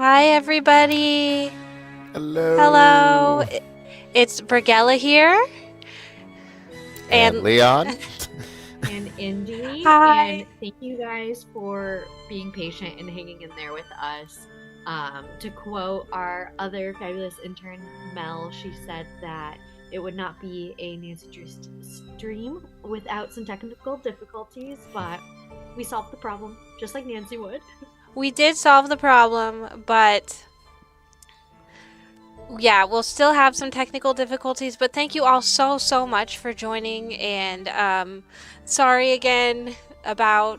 Hi, everybody. Hello. Hello. It's Brigella here. And And Leon. And Indy, and hi. thank you guys for being patient and hanging in there with us. To quote our other fabulous intern, Mel, she said that it would not be a Nancy Drew stream without some technical difficulties, but we solved the problem just like Nancy would. We did solve the problem, but yeah, we'll still have some technical difficulties. But thank you all so much for joining. And sorry again about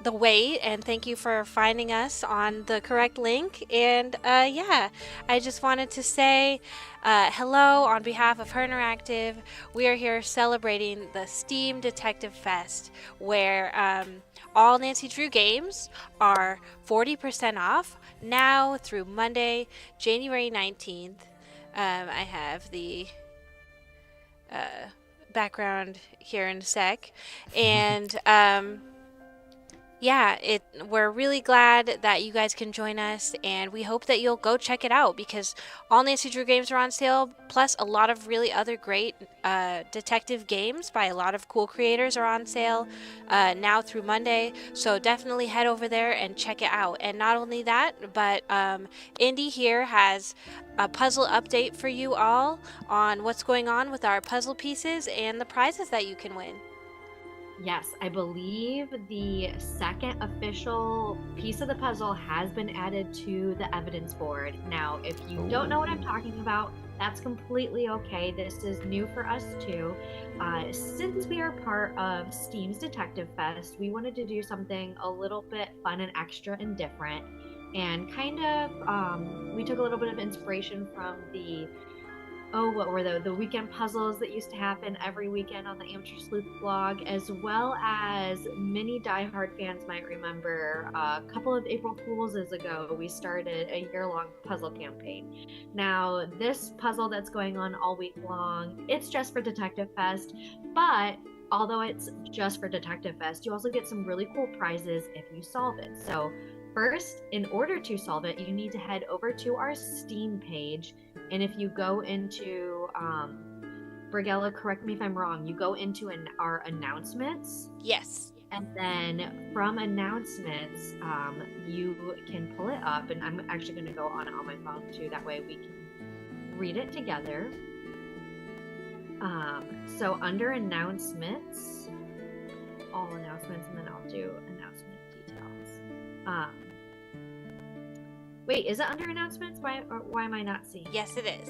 the wait. And thank you for finding us on the correct link. And yeah, I just wanted to say hello on behalf of HeR Interactive. We are here celebrating the Steam Detective Fest, where all Nancy Drew games are 40% off now through Monday, January 19th. I have the background here in a sec. And yeah, we're really glad that you guys can join us, and we hope that you'll go check it out because all Nancy Drew games are on sale, plus a lot of really other great detective games by a lot of cool creators are on sale now through Monday. So definitely head over there and check it out. And not only that, but Indy here has a puzzle update for you all on what's going on with our puzzle pieces and the prizes that you can win. Yes, I believe the second official piece of the puzzle has been added to the evidence board. Now, if you don't know what I'm talking about, that's completely okay. This is new for us too. Since we are part of Steam's Detective Fest, we wanted to do something a little bit fun and extra and different. And kind of, we took a little bit of inspiration from what were the weekend puzzles that used to happen every weekend on the Amateur Sleuth blog, as well as many diehard fans might remember a couple of April Fools ago, we started a year-long puzzle campaign. Now, this puzzle that's going on all week long, it's just for Detective Fest, but although it's just for Detective Fest, you also get some really cool prizes if you solve it. So first, in order to solve it, you need to head over to our Steam page. And if you go into, Brigella, correct me if I'm wrong, you go into our announcements. Yes. And then from announcements, you can pull it up. And I'm actually going to go on it on my phone too. That way we can read it together. So under announcements, all announcements, and then I'll do announcement details. Wait, is it under announcements? Why am I not seeing? Yes, it is.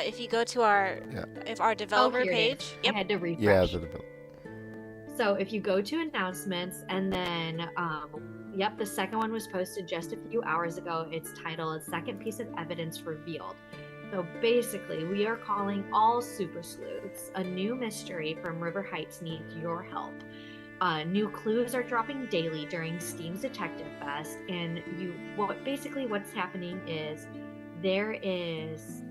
If you go to our developer page, I had to refresh. Yeah, the developer. So if you go to announcements and then, the second one was posted just a few hours ago. It's titled "Second Piece of Evidence Revealed." So basically, we are calling all super sleuths. A new mystery from River Heights needs your help. New clues are dropping daily during Steam's Detective Fest, and what's happening is there is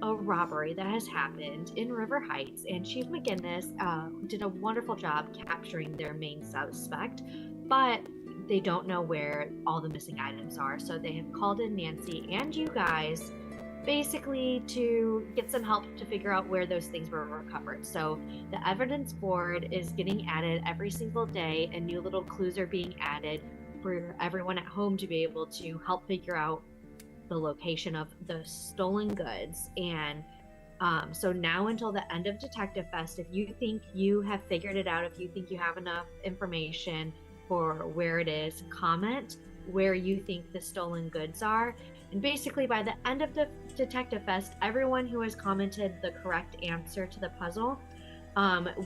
a robbery that has happened in River Heights, and Chief McGinnis did a wonderful job capturing their main suspect, but they don't know where all the missing items are, so they have called in Nancy and you guys basically to get some help to figure out where those things were recovered. So the evidence board is getting added every single day, and new little clues are being added for everyone at home to be able to help figure out the location of the stolen goods. And so now until the end of Detective Fest, if you think you have figured it out, if you think you have enough information for where it is, comment where you think the stolen goods are. And basically, by the end of the Detective Fest, everyone who has commented the correct answer to the puzzle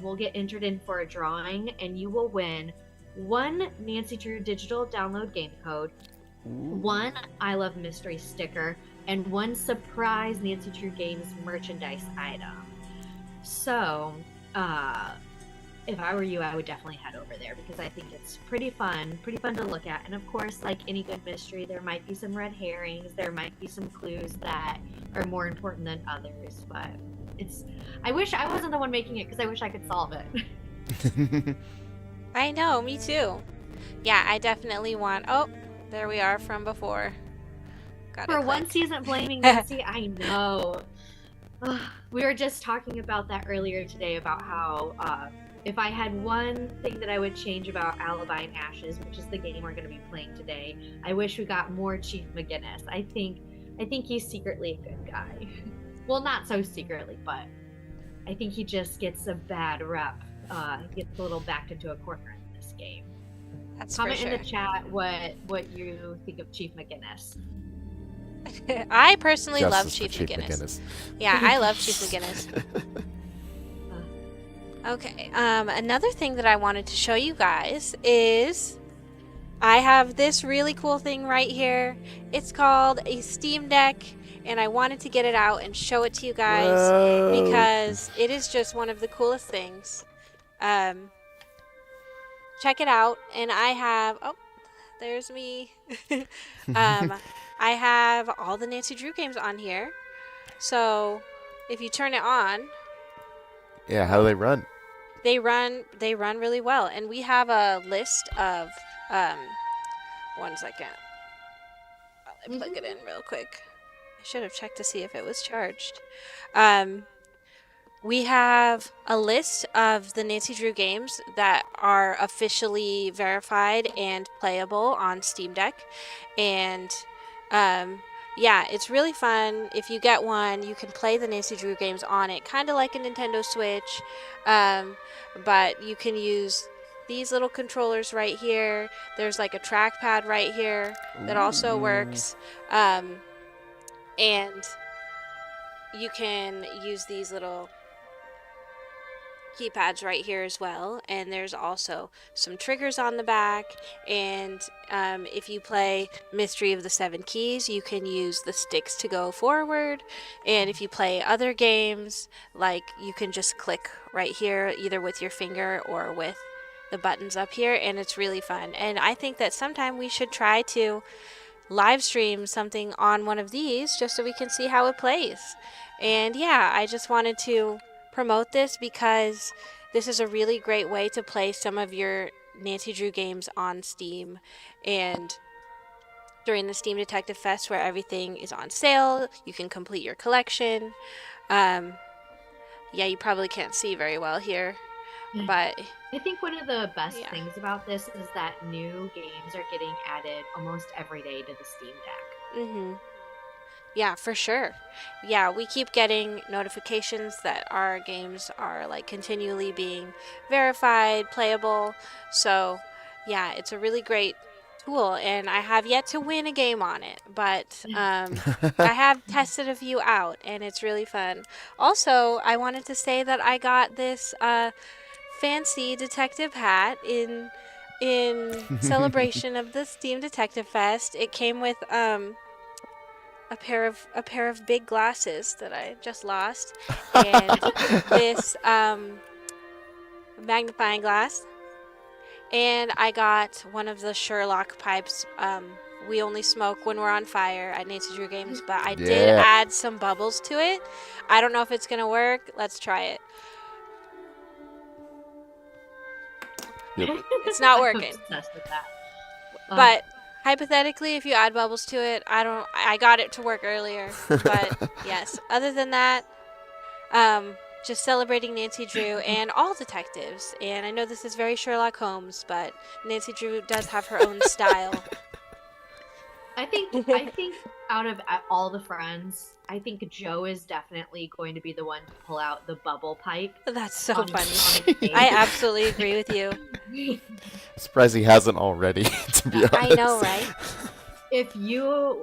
will get entered in for a drawing, and you will win one Nancy Drew digital download game code, one I Love Mystery sticker, and one surprise Nancy Drew Games merchandise item. So, if I were you, I would definitely head over there because I think it's pretty fun to look at. And of course, like any good mystery, there might be some red herrings, there might be some clues that are more important than others, but I wish I wasn't the one making it because I wish I could solve it. I know, me too. Yeah, I definitely want. Oh, there we are from before. Gotta For one click. season blaming Nancy, I know. Ugh, we were just talking about that earlier today about how if I had one thing that I would change about Alibi and Ashes, which is the game we're going to be playing today, I wish we got more Chief McGinnis. I think he's secretly a good guy. Well, not so secretly, but I think he just gets a bad rep. He gets a little backed into a corner in this game. That's Comment for sure. in the chat what you think of Chief McGinnis. I personally love Justice for Chief Chief McGinnis. Yeah, I love Chief McGinnis. Okay, another thing that I wanted to show you guys is I have this really cool thing right here. It's called a Steam Deck, and I wanted to get it out and show it to you guys Whoa. because it is just one of the coolest things. Check it out, and I have, oh, there's me. I have all the Nancy Drew games on here. So if you turn it on, Yeah, how do they run? they run really well. And we have a list of 1 second. I'll plug it in real quick. I should have checked to see if it was charged. We have a list of the Nancy Drew games that are officially verified and playable on Steam Deck. And yeah, it's really fun. If you get one, you can play the Nancy Drew games on it, kind of like a Nintendo Switch. But you can use these little controllers right here. There's like a trackpad right here that also works. And you can use these little keypads right here as well, and there's also some triggers on the back. And if you play Mystery of the Seven Keys, you can use the sticks to go forward, and if you play other games, like, you can just click right here either with your finger or with the buttons up here, and it's really fun. And I think that sometime we should try to live stream something on one of these just so we can see how it plays. And yeah, I just wanted to promote this because this is a really great way to play some of your Nancy Drew games on Steam. And during the Steam Detective Fest, where everything is on sale, you can complete your collection. Yeah, you probably can't see very well here, but I think one of the best things about this is that new games are getting added almost every day to the Steam Deck. Yeah, for sure. Yeah, we keep getting notifications that our games are like continually being verified, playable. So yeah, it's a really great tool, and I have yet to win a game on it, but I have tested a few out, and it's really fun. Also, I wanted to say that I got this fancy detective hat in celebration of the Steam Detective Fest. It came with a pair of big glasses that I just lost, and this magnifying glass, and I got one of the Sherlock pipes. We only smoke when we're on fire at Nancy Drew Games, but I did add some bubbles to it. I don't know if it's gonna work. Let's try it. Yep. It's not working. I'm obsessed with that. But hypothetically, if you add bubbles to it, I got it to work earlier. But yes, other than that, just celebrating Nancy Drew and all detectives. And I know this is very Sherlock Holmes, but Nancy Drew does have her own style. I think out of all the friends, I think Joe is definitely going to be the one to pull out the bubble pipe. That's so funny. I absolutely agree with you. Surprised he hasn't already, to be honest. I know, right?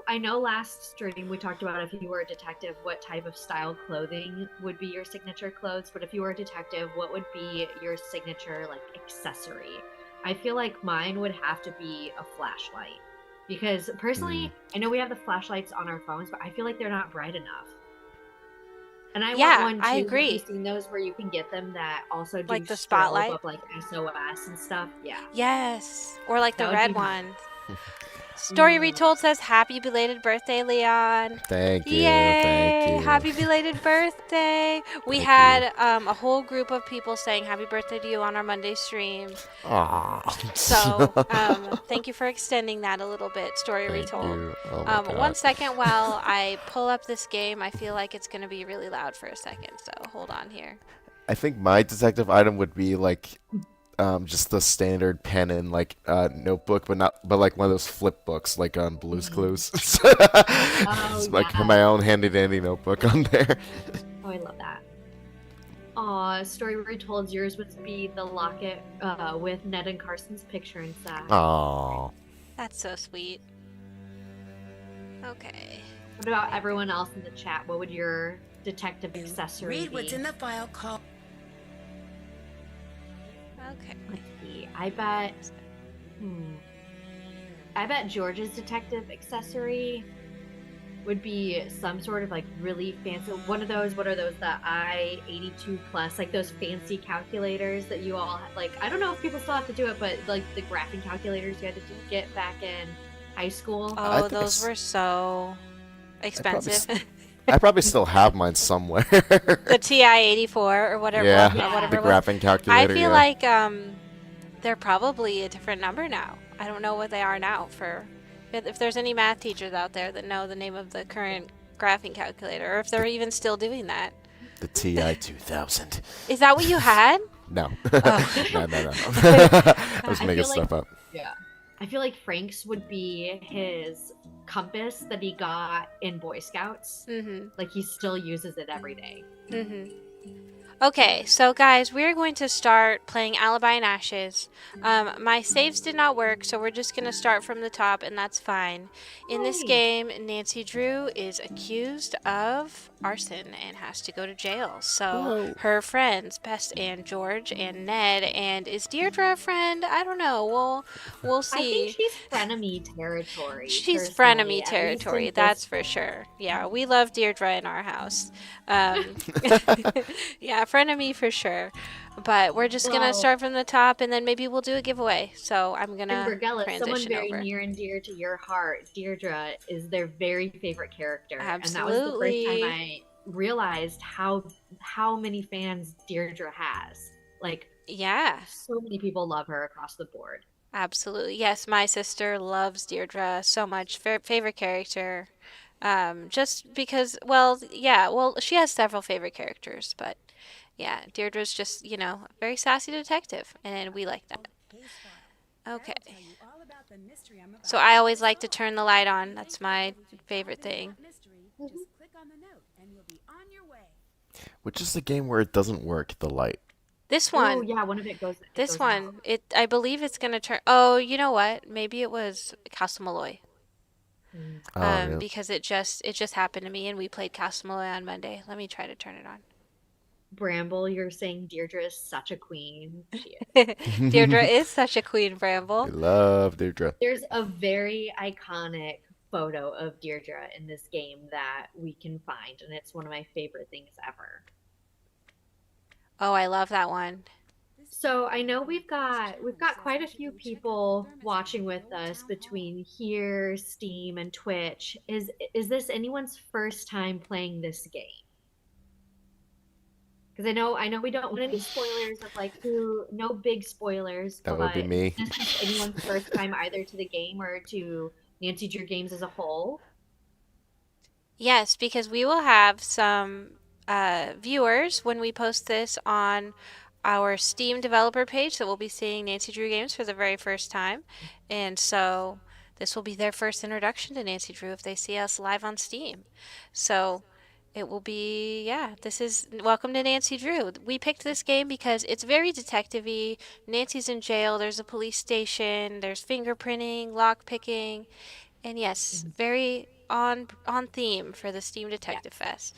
I know last stream we talked about if you were a detective, what type of style clothing would be your signature clothes, but if you were a detective, what would be your signature, like, accessory? I feel like mine would have to be a flashlight. Because personally, I know we have the flashlights on our phones, but I feel like they're not bright enough. And I want one too. I agree. Have you seen those where you can get them that also do like the spotlight, up, like SOS and stuff? Yeah. Yes, or like the red one. Story Retold says happy belated birthday, Leon. Thank you. Thank Yay! you. Happy belated birthday. We Thank had a whole group of people saying happy birthday to you on our Monday stream. Aw. So thank you for extending that a little bit, Story Thank Retold. you. Oh my god. 1 second while I pull up this game. I feel like it's going to be really loud for a second, so hold on here. I think my detective item would be like just the standard pen and like notebook, but like one of those flip books like on Blue's Clues. It's like yeah. my own handy dandy notebook on there. Oh, I love that. Aw, Story Retold, yours would be the locket with Ned and Carson's picture inside. Aww. That's so sweet. Okay. What about everyone else in the chat? What would your detective accessory Read what's be? in the file called. Okay. Let's see. I bet. I bet George's detective accessory would be some sort of like really fancy. One of those. What are those? The I-82 Plus, like those fancy calculators that you all like. I don't know if people still have to do it, but like the graphing calculators you had to get back in high school. I Oh, think those were so expensive. I probably still have mine somewhere. The TI-84 or whatever. Yeah, whatever the it was. graphing calculator. I feel yeah. like they're probably a different number now. I don't know what they are now. For if there's any math teachers out there that know the name of the current graphing calculator, or if they're even still doing that. The TI 2000. Is that what you had? No. Oh. No. I was I making feel stuff up. Yeah. I feel like Frank's would be his compass that he got in Boy Scouts. Mm-hmm. Like he still uses it every day. Mm-hmm. Okay, so guys, we're going to start playing Alibi and Ashes. My saves did not work, so we're just going to start from the top, and that's fine. In this Yay. game, Nancy Drew is accused of arson and has to go to jail. So Whoa. her friends, Bess and George and Ned, and is Deirdre a friend? I don't know. We'll I see. think she's frenemy territory. She's personally, frenemy at least in territory, this that's for one. sure. Yeah, we love Deirdre in our house. Yeah, frenemy for sure. But we're just gonna Well- start from the top, and then maybe we'll do a giveaway. So I'm And gonna Virgella, someone transition very over. near and dear to your heart, Deirdre, is their very favorite character. And that was the Absolutely. first time I realized how many fans Deirdre has. Like, Yeah, so many people love her across the board. absolutely. Yes, my sister loves Deirdre so much. Favorite character. Just because, well, yeah, well, she has several favorite characters, but yeah, Deirdre's just, a very sassy detective, and we like that. Okay. So I always like to turn the light on. That's my favorite thing. Which is the game where it doesn't work, the light. This Oh, one, yeah, one of it goes. this goes out. one, I believe it's gonna turn. Oh, you know what? Maybe it was Castle Malloy. Oh, yeah. Because it just happened to me, and we played Castle Malloy on Monday. Let me try to turn it on. Bramble, you're saying Deirdre is such a queen. She is. Deirdre is such a queen, I Bramble. love Deirdre. There's a very iconic photo of Deirdre in this game that we can find, and it's one of my favorite things ever. Oh, I love that one. So I know we've got quite a few people watching with us between here, Steam, and Twitch. Is this anyone's first time playing this game? Because I know we don't want any spoilers of like no big spoilers. That would be but me. Is this anyone's first time either to the game or to Nancy Drew Games as a whole? Yes, because we will have some viewers when we post this on our Steam developer page that will be seeing Nancy Drew Games for the very first time. And so this will be their first introduction to Nancy Drew if they see us live on Steam. So it will be, yeah, this is welcome to Nancy Drew. We picked this game because it's very detective-y. Nancy's in jail, there's a police station, there's fingerprinting, lock picking, and yes, very on theme for the Steam Detective Fest.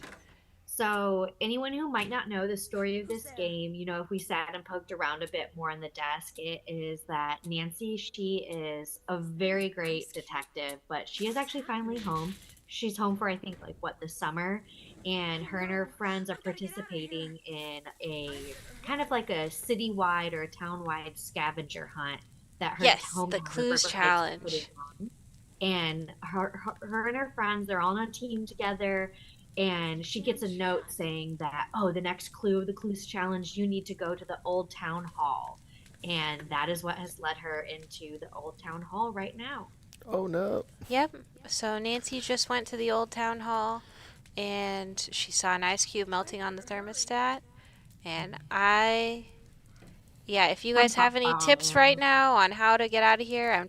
So anyone who might not know the story of this game, if we sat and poked around a bit more on the desk, it is that Nancy, she is a very great detective, but she is actually finally home. She's home for, I think, this summer, and her friends are participating in a kind of like a citywide or a townwide scavenger hunt that her Yes, home the in Clues River Heights is Challenge. putting on. and her and her friends, they're all on a team together, and she gets a note saying that, oh, the next clue of the clues challenge, you need to go to the old town hall, and that is what has led her into the old town hall right now. Oh no. Yep. So Nancy just went to the old town hall and she saw an ice cube melting on the thermostat. And yeah, if you Bum, guys bum, have any tips right bum. now on how to get out of here, I'm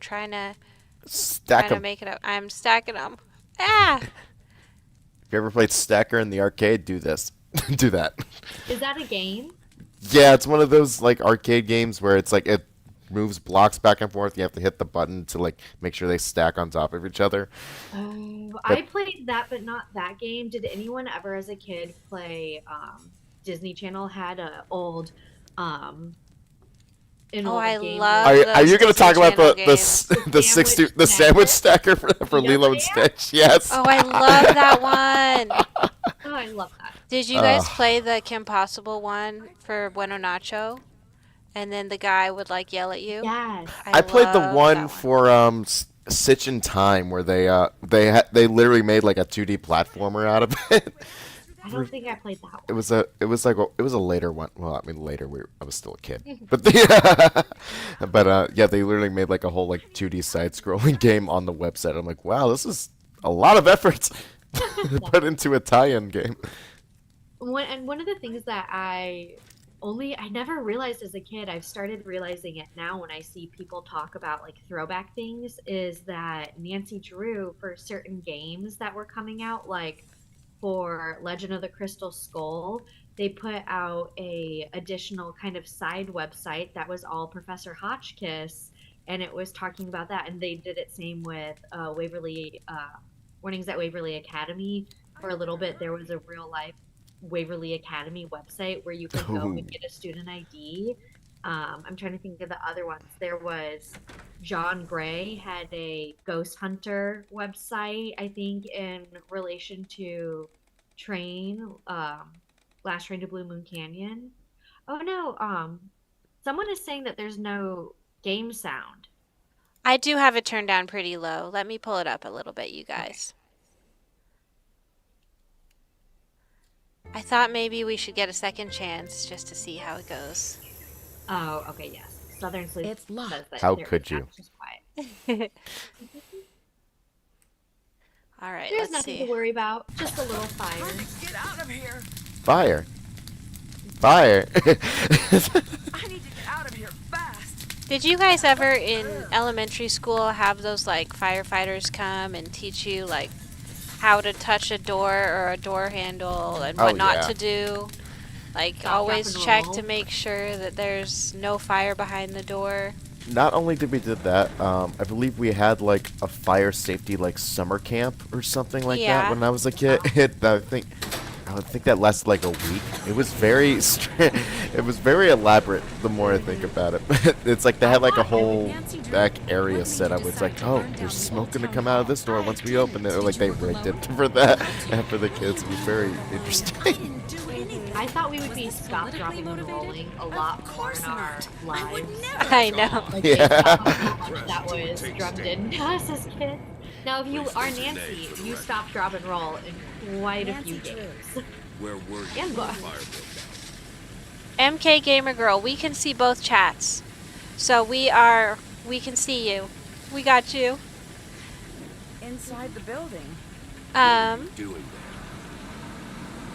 Stack trying to 'em. make it up. I'm stacking them. Ah! If you ever played Stacker in the arcade, do this. Do that. Is that a game? Yeah, it's one of those like arcade games where it's like it moves blocks back and forth. You have to hit the button to like make sure they stack on top of each other. Oh, But I played that, but not that game. Did anyone ever, as a kid, play? Disney Channel had um, an Oh, I old game where love are those you going to Disney talk about Channel the games. the sandwich Stacker. stacker for Yes, Lilo and I am. Stitch? Yes. Oh, I love that one. Oh, I love that. Did you Uh, guys play the Kim Possible one for Bueno Nacho? And then the guy would like yell at you? Yes. I I played the love one that one. for Stitch in Time where they literally made like a 2D platformer out of it. I don't think I played that It one. was it was a later one. Well, I mean later I was still a kid. But yeah, they literally made like a whole like 2D side scrolling game on the website. I'm like, wow, this is a lot of effort put into a tie-in game. One of the things that I never realized as a kid, I've started realizing it now when I see people talk about like throwback things, is that Nancy Drew, for certain games that were coming out, like for Legend of the Crystal Skull, they put out a additional kind of side website that was all Professor Hotchkiss, and it was talking about that. And they did it same with Waverly Warnings at Waverly Academy. For a little bit, there was a real life Waverly Academy website where you could go Ooh. and get a student ID. I'm trying to think of the other ones. There was John Gray had a ghost hunter website, I think, in relation to Train, Last Train to Blue Moon Canyon. Oh no, someone is saying that there's no game sound. I do have it turned down pretty low. Let me pull it up a little bit, you Okay. guys. I thought maybe we should get a second chance just to see how it goes. Oh, okay, yes. Southern Sleep It's locked. says that How there could is you? just quiet. All right, There's let's nothing see. to worry about. Just a little fire. Get out of here! Fire. Fire. I need to get out of here fast! Did you guys ever in elementary school have those like firefighters come and teach you like how to touch a door or a door handle and Oh, what not yeah. to do? Like Stop, always drop, and check roll. to make sure that there's no fire behind the door. Not only did we did that, I believe we had like a fire safety like summer camp or something like Yeah. that when I was a kid. I think that lasted like a week. It was it was very elaborate. The more I think about it, it's like they had like a whole back area set up. It's like, oh, there's smoke gonna come out of this door once we open it. Or like they rigged it for that and for the kids. It was very interesting. I thought we would be stop, dropping, and rolling a lot more in our lives. I know. Like, Yeah. based off of how much that was drummed into us as kids. Now, if you are Nancy, you stop, drop, and roll in quite a few games. Where were you And when books. the fire broke out? MK Gamer Girl, we can see both chats. So we can see you. We got you. Inside the building. Doing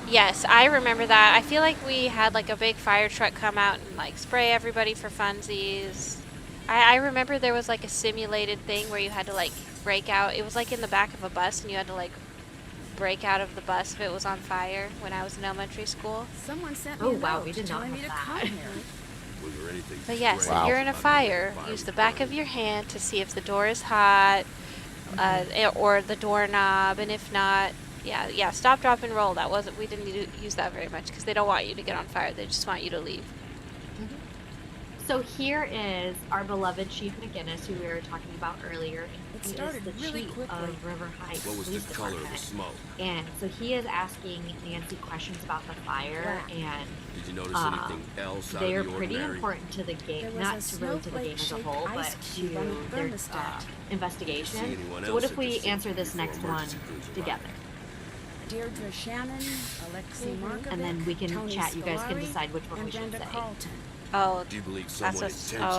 Yes, I remember that. I feel like we had like a big fire truck come out and like spray everybody for funsies. I remember there was like a simulated thing where you had to like break out. It was like in the back of a bus and you had to like break out of the bus if it was on fire when I was in elementary school. Someone sent Oh, me a wow, note we did not telling me have to that. come here. Was there anything But yes, strange if you're in a about the way fire, the use the was back of burning? your hand to see if the door is hot, or the doorknob, and if not, yeah, stop, drop, and roll. We didn't use that very much because they don't want you to get on fire. They just want you to leave. So here is our beloved Chief McGinnis, who we were talking about earlier. It He is started the really chief quickly. of River Heights What was Police the color of the Department. smoke? And so he is asking Nancy questions about the fire, Black. and Did you notice anything else out they are of the pretty ordinary? important to the game, There was not a to really to the game as a snowflake-shaped whole, but ice to cube on the their thermostat. See investigation. anyone So what else if at the we scene answer this before next one emergency crews arrive? together? Deirdre Shannon, Alexei Markovic, And then we can Tony chat. You guys can Scolari, decide which one and we should Brenda say. Carlton. Oh, Do you believe that's someone oh,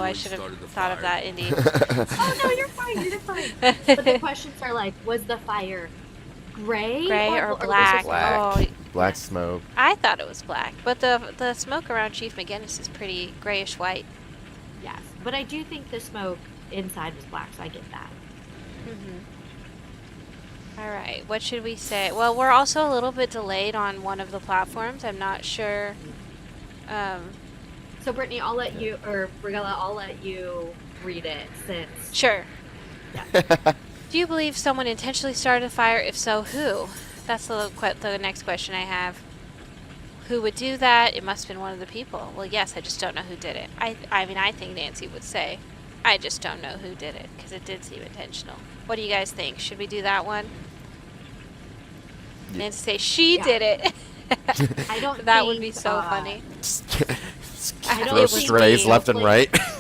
I intentionally should have started the thought of fire? that, Indy. Oh no, you're fine. You're fine. But the questions are like, was the fire gray, Gray or was it black? Black. Oh, Black Yes. smoke. I thought it was black, but the smoke around Chief McGinnis is pretty grayish white. Yes, but I do think the smoke inside was black, so I get that. All right, what should we say? Well, we're also a little bit delayed on one of the platforms. I'm not sure. So Brittany, I'll let you, or Brigella, I'll let you read it since. Sure. Yeah. Do you believe someone intentionally started the fire? If so, who? That's the next question I have. Who would do that? It must have been one of the people. Well, yes, I just don't know who did it. I mean, I think Nancy would say, I just don't know who did it, because it did seem intentional. What do you guys think? Should we do that one? Yeah. Nancy say, she Yeah. did it. I don't That think, would be so funny. I don't Throw think strays the left and right. snowflake-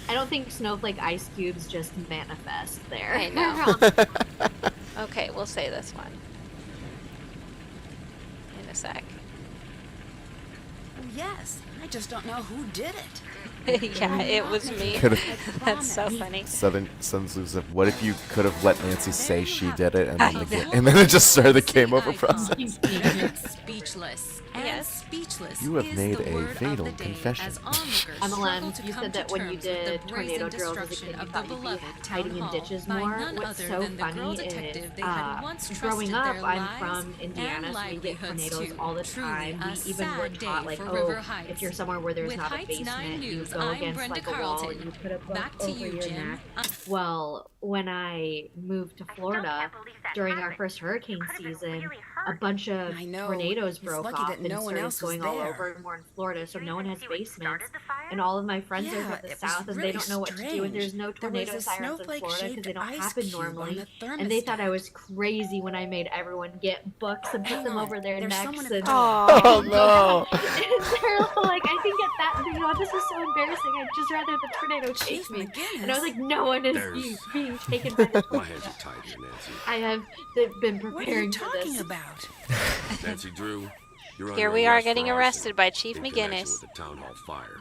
I don't think snowflake ice cubes just manifest there. I know. Okay, we'll say this one. In a sec. Oh, yes, I just don't know who did it. Yeah, it was me. Could've- That's so funny. Sun Tzu said, "What if you could have let Nancy say she did it, and I then know. and then it just started the game over process?" Speechless. And Yes. speechless You have is made the a word of fatal the day confession. as onlookers MLM, struggle to you come said to that when you terms with the did Tornado brazen Drills as a kid, destruction you of the thought you'd be beloved hiding in town ditches hall by more. none What's other so than the girl funny detective is, they had once growing trusted up, their I'm lives from Indiana, and so we get livelihoods tornadoes to. all the Truly time. a We even were sad taught, day like, for oh, River if Heights. you're somewhere where there's With not a Heights 9 basement, you News, go I'm against Brenda like a wall Carlton. and you put a book Back to over you, your Jen. neck. Well, when I moved to Florida during our first hurricane season, a bunch of I know. tornadoes It's broke lucky off that and no one started else was going all there. over more in Florida, so no one has basements. And all of my friends are Yeah, from the it was south, and really they don't know what to do. And strange. there's no There was tornado a sirens in Florida because snowflake-shaped they don't ice happen cube on normally. the And they thought I thermostat. was crazy when I made everyone get books and put Hang them on, over their there's necks. someone at And the door. Oh no! and they're like, I can get that. And you know, this is so embarrassing. I'd just rather the tornado chase Chief me. McGinnis. And I was like, no one is There's- being taken by the My hands are tied here, Nancy. I have been What are you preparing for talking this. about? Nancy Drew, you're Here under we are arrest getting for arrested arson by Chief in connection McGinnis. with the town hall fire.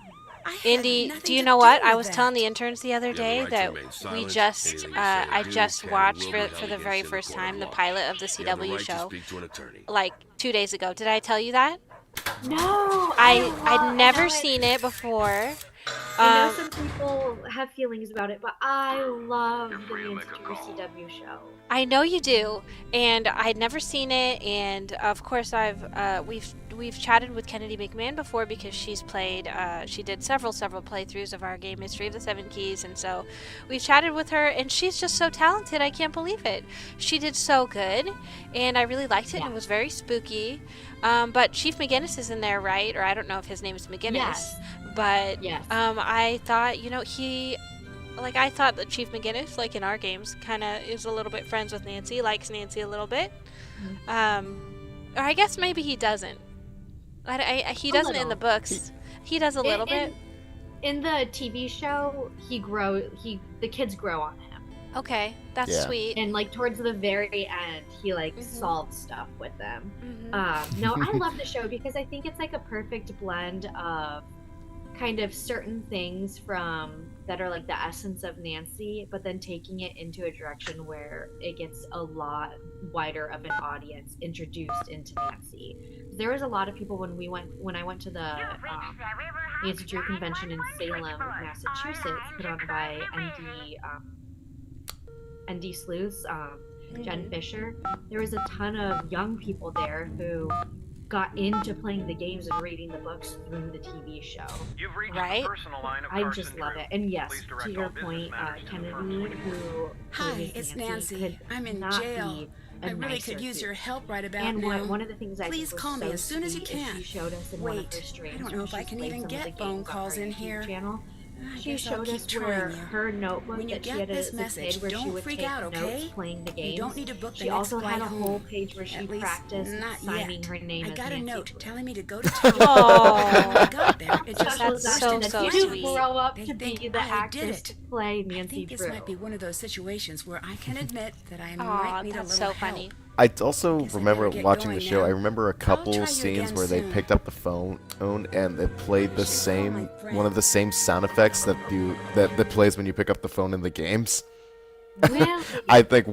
I had Indy, nothing do you to know what? do I with was telling that. the interns the other You have the day right to that remain we silent. just, Anything you say or I do just can and watched will for be the held very against you in a first court of time the law. pilot of the You have the CW right to show, speak to an attorney. like 2 days ago. Did I tell you that? No, I'd never know seen it before. I know some people have feelings about it, but I love the Nancy Drew CW show. I know you do, and I'd never seen it, and of course we've chatted with Kennedy McMahon before because she's played she did several playthroughs of our game Mystery of the Seven Keys, and so we've chatted with her, and she's just so talented. I can't believe it. She did so good, and I really liked it. And it was very spooky. But Chief McGinnis is in there, right? Or I don't know if his name is McGinnis. Yes. But Yes. I thought, I thought that Chief McGinnis, like in our games, kind of is a little bit friends with Nancy, likes Nancy a little bit. Or I guess maybe he doesn't. He doesn't in the little. books. He does a little bit. In the TV show, the kids grow on him. Okay, that's Yeah. sweet. And like towards the very end, he like Mhm. solves stuff with them. Mhm. No, I love the show because I think it's like a perfect blend of kind of certain things from that are like the essence of Nancy, but then taking it into a direction where it gets a lot wider of an audience introduced into Nancy. There was a lot of people when I went to the Nancy Drew convention in Salem, Massachusetts, put on by ND Sleuths, Jen Fisher. There was a ton of young people there who got into playing the games and reading the books through the TV show. You've reached Right? the personal line of I Carson just love Drew. it. And yes, Please to direct your all business point, matters to the Kennedy, firm. who Hi, plays it's Nancy, Nancy. could I'm in not jail. be a I really nicer could use kid. your help right about And now. one of the things I Please think was call me so as soon as you sweet is can. she showed us in one of Wait, her streams I don't know where if I she's can played even some of get the phone games on calls her in YouTube here. channel. I She guess I'll showed keep us where trying you. her notebook When you that she get had this as a message, kid, where she don't would freak take out, notes okay? playing the You games. don't need to book the She next also had flight a whole home. page where she At least, practiced not signing yet. her name I as got a Nancy note Drew. telling me to go to town. When I Oh, got there, it just Special that's burst so, suggestion into that so you do flames. sweet. grow up They to think be the I did actress it. to play I Nancy think this Drew. might be one of those situations where I can admit that I Aw, might need a that's little so help. funny. I also Guess I remember better get watching the going show. now. I remember a I'll couple try you scenes again where they soon. picked up the phone and it played the I should call my same friend. one of the same sound effects that plays when you pick up the phone in the games. Really? I think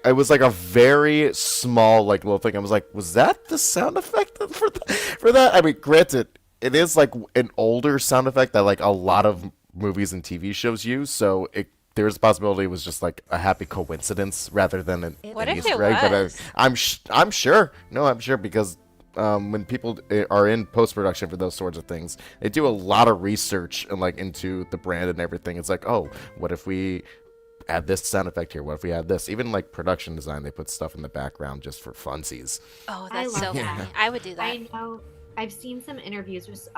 it was like a very small like little thing. I was like, was that the sound effect for that? I mean, granted, it is like an older sound effect that like a lot of movies and TV shows use, so there's a possibility it was just like a happy coincidence rather than What an if it Easter egg. But was? I'm sure. No, I'm sure because when people are in post production for those sorts of things, they do a lot of research and like into the brand and everything. It's like, oh, what if we add this sound effect here? What if we add this? Even like production design, they put stuff in the background just for funsies. Oh, I that's love so that. funny. I would do that. I know. I've seen some interviews with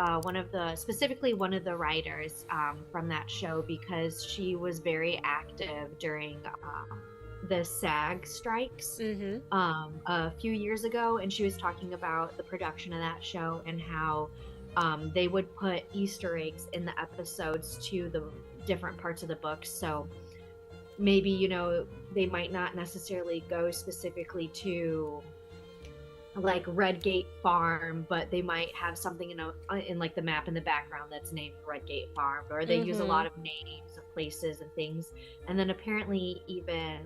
specifically one of the writers from that show, because she was very active during the SAG strikes Mm-hmm. a few years ago, and she was talking about the production of that show and how they would put Easter eggs in the episodes to the different parts of the books. So maybe, they might not necessarily go specifically to like Redgate Farm, but they might have something in like the map in the background that's named Redgate Farm, or they use a lot of names of places and things. And then apparently even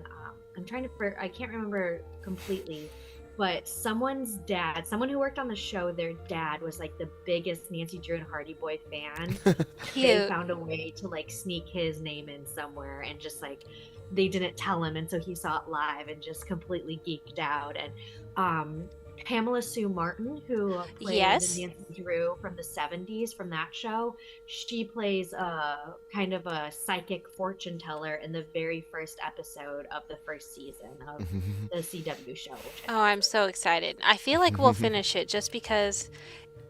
I can't remember completely, but someone's dad, someone who worked on the show, their dad was like the biggest Nancy Drew and Hardy Boy fan. They Cute. found a way to like sneak his name in somewhere, and just like they didn't tell him, and so he saw it live and just completely geeked out. And Pamela Sue Martin, who played Yes. Nancy Drew from the 70s from that show, she plays a kind of a psychic fortune teller in the very first episode of the first season of the CW show. Oh, I'm so excited. I feel like we'll finish it just because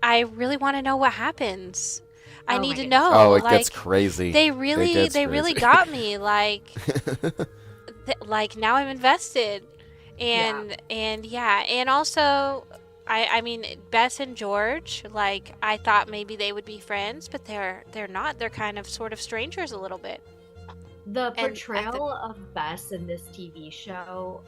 I really want to know what happens. I Oh need my to goodness. know. Oh, it like, gets crazy. They It really, gets they really crazy. got me. Like, like now I'm invested, and yeah, and also, I mean, Bess and George. Like, I thought maybe they would be friends, but they're not. They're kind of sort of strangers a little bit. The And I portrayal of Bess in this TV show,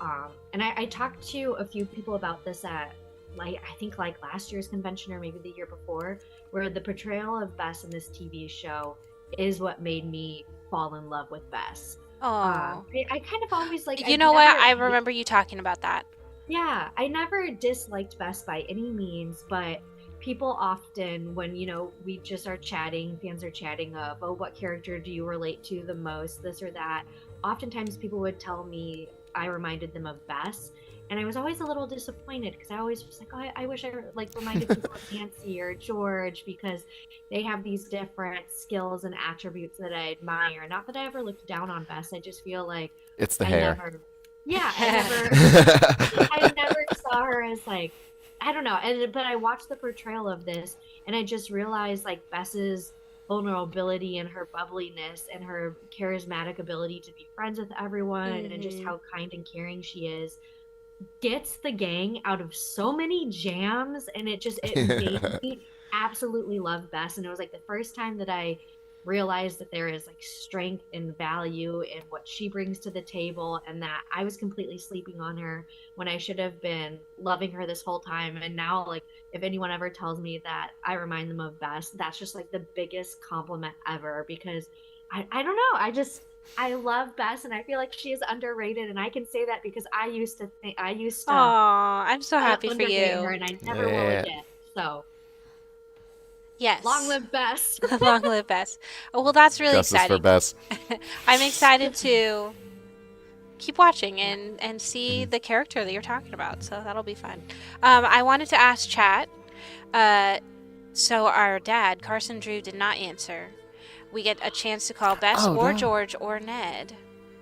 and I talked to a few people about this at, like, I think like last year's convention or maybe the year before, where the portrayal of Bess in this TV show is what made me fall in love with Bess. Oh, I kind of always like. you know what? I remember you talking about that. Yeah, I never disliked Bess by any means, but people often, when we just are chatting, fans are chatting of, oh, what character do you relate to the most, this or that. Oftentimes people would tell me I reminded them of Bess, and I was always a little disappointed, because I always was like, oh, I wish I like reminded people of Nancy or George, because they have these different skills and attributes that I admire. Not that I ever looked down on Bess, I just feel like It's the I hair. I never saw her as like, I don't know. But I watched the portrayal of this, and I just realized like Bess's vulnerability and her bubbliness and her charismatic ability to be friends with everyone, and just how kind and caring she is, gets the gang out of so many jams, and it made me absolutely love Bess. And it was like the first time that I realized that there is like strength and value in what she brings to the table, and that I was completely sleeping on her when I should have been loving her this whole time. And now, like, if anyone ever tells me that I remind them of Bess, that's just like the biggest compliment ever, because I don't know, I love Bess, and I feel like she is underrated, and I can say that because I used to Aw, I'm so happy for underrate her, you. and I never will Yeah. again. So Yes. long live Bess. Long live Bess. Oh, well, that's really Justice for exciting. Bess. I'm excited to keep watching and see the character that you're talking about. So that'll be fun. I wanted to ask chat. So our dad, Carson Drew, did not answer. We get a chance to call Bess Oh, or no. George or Ned.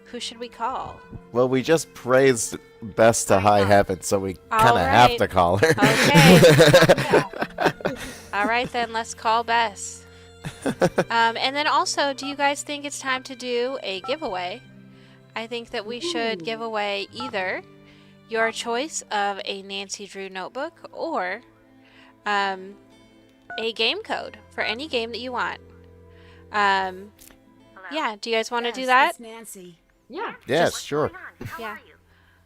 Who should we call? Well, we just praised Bess to high heaven, so we kind of have Alright. to call her. Okay. All right, then let's call Bess. And then also, do you guys think it's time to do a giveaway? I think that we should give away either your choice of a Nancy Drew notebook or a game code for any game that you want. Yeah, do you guys want to do that? It's Nancy. Yeah. Yes, sure. Yeah.